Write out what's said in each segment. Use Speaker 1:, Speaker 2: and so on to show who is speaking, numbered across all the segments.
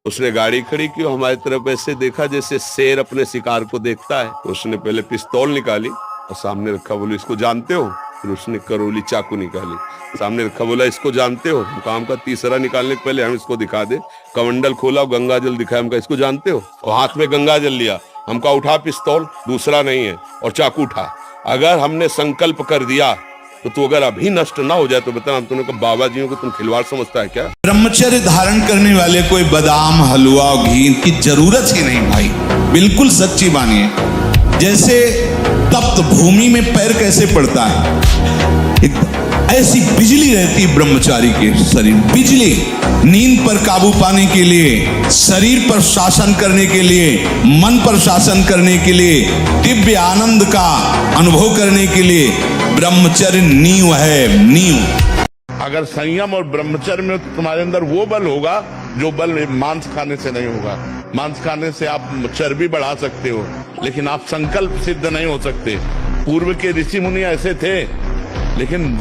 Speaker 1: उसने गाड़ी खड़ी की, हमारी तरफ ऐसे देखा जैसे शेर अपने शिकार को देखता है। उसने पहले पिस्तौल निकाली और सामने रखा, बोले इसको जानते हो? फिर उसने करोली चाकू निकाली, सामने रखा, बोला इसको जानते हो? काम का तीसरा निकालने के पहले हम इसको दिखा दे। कमंडल खोला और गंगा जल दिखाया, हमका इसको जानते हो? और हाथ में गंगा जल लिया, हमका उठा पिस्तौल, दूसरा नहीं है, और चाकू उठा। अगर हमने संकल्प कर दिया तो तू अगर अभी नष्ट ना हो जाए तो बता, तुमने कहा बाबा जी को तुम खिलवाड़ समझता है क्या?
Speaker 2: ब्रह्मचर्य धारण करने वाले कोई बादाम हलवा घी की जरूरत ही नहीं भाई, बिल्कुल सच्ची मानिए। जैसे तप्त भूमि में पैर कैसे पड़ता है, ऐसी बिजली रहती है ब्रह्मचारी के शरीर। बिजली नींद पर काबू पाने के लिए, शरीर पर शासन करने के लिए, मन पर शासन करने के लिए, दिव्य आनंद का अनुभव करने के लिए ब्रह्मचर्य नींव है, नींव।
Speaker 3: अगर संयम और ब्रह्मचर्य में तो तुम्हारे अंदर वो बल होगा जो बल मांस खाने से नहीं होगा। मांस खाने से आप चर्बी बढ़ा सकते हो, लेकिन आप संकल्प सिद्ध नहीं हो सकते। पूर्व के ऋषि मुनि ऐसे थे, लेकिन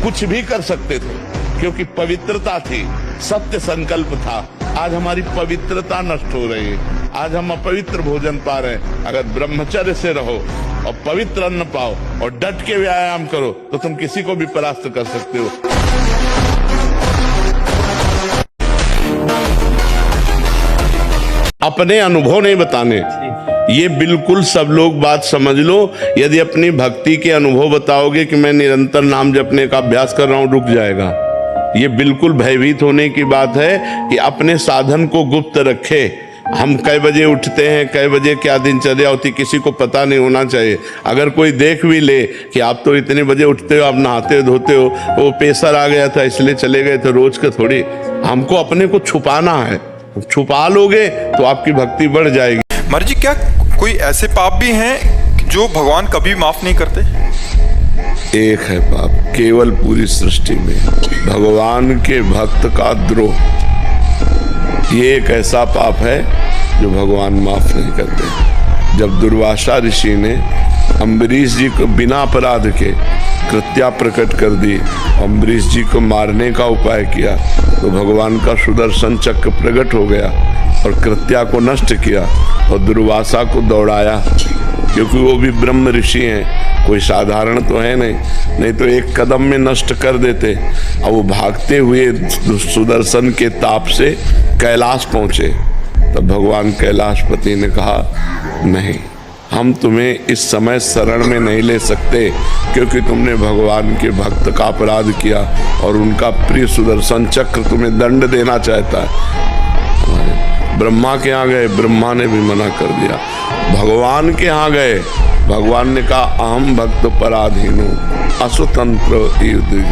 Speaker 3: कुछ भी कर सकते थे क्योंकि पवित्रता थी, सत्य संकल्प था। आज हमारी पवित्रता नष्ट हो रही है, आज हम अपवित्र भोजन पा रहे हैं। अगर ब्रह्मचर्य से रहो और पवित्र अन्न पाओ और डट के व्यायाम करो तो तुम किसी को भी परास्त कर सकते हो। अपने अनुभव नहीं बताने, ये बिल्कुल सब लोग बात समझ लो। यदि अपनी भक्ति के अनुभव बताओगे कि मैं निरंतर नाम जपने का अभ्यास कर रहा हूं, रुक जाएगा। ये बिल्कुल भयभीत होने की बात है कि अपने साधन को गुप्त रखे। हम कई बजे उठते हैं, कई बजे क्या दिनचर्या होती, किसी को पता नहीं होना चाहिए। अगर कोई देख भी ले कि आप तो इतने बजे उठते हो, आप नहाते हो धोते हो, वो प्रेशर आ गया था इसलिए चले गए थे, रोज का थोड़ी। हमको अपने को छुपाना है, छुपा लोगे तो आपकी भक्ति बढ़ जाएगी।
Speaker 4: महाराज जी, क्या कोई ऐसे पाप भी हैं जो भगवान कभी माफ नहीं करते?
Speaker 1: एक है पाप केवल पूरी सृष्टि में, भगवान के भक्त का द्रोह। ये एक ऐसा पाप है जो भगवान माफ नहीं करते। जब दुर्वासा ऋषि ने अम्बरीश जी को बिना अपराध के कृत्या प्रकट कर दी, अम्बरीश जी को मारने का उपाय किया, तो भगवान का सुदर्शन चक्र प्रकट हो गया और कृत्या को नष्ट किया और दुर्वासा को दौड़ाया, क्योंकि वो भी ब्रह्म ऋषि हैं, कोई साधारण तो है नहीं तो एक कदम में नष्ट कर देते। और वो भागते हुए सुदर्शन के ताप से कैलाश पहुंचे। तब भगवान कैलाशपति ने कहा, नहीं, हम तुम्हें इस समय शरण में नहीं ले सकते, क्योंकि तुमने भगवान के भक्त का अपराध किया और उनका प्रिय सुदर्शन चक्र तुम्हें दंड देना चाहता है। ब्रह्मा के यहाँ गए, ब्रह्मा ने भी मना कर दिया। भगवान के यहाँ गए, भगवान ने कहा, अहम भक्त पराधीन हूँ, अस्वतंत्र युद्ध,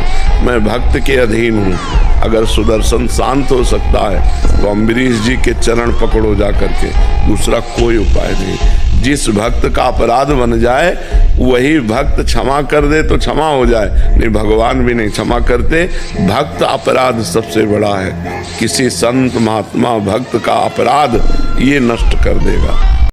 Speaker 1: मैं भक्त के अधीन हूँ। अगर सुदर्शन शांत हो सकता है तो अम्बरीश जी के चरण पकड़ो जा करके, दूसरा कोई उपाय नहीं। जिस भक्त का अपराध बन जाए वही भक्त क्षमा कर दे तो क्षमा हो जाए, नहीं भगवान भी नहीं क्षमा करते। भक्त अपराध सबसे बड़ा है, किसी संत महात्मा भक्त का अपराध ये नष्ट कर देगा।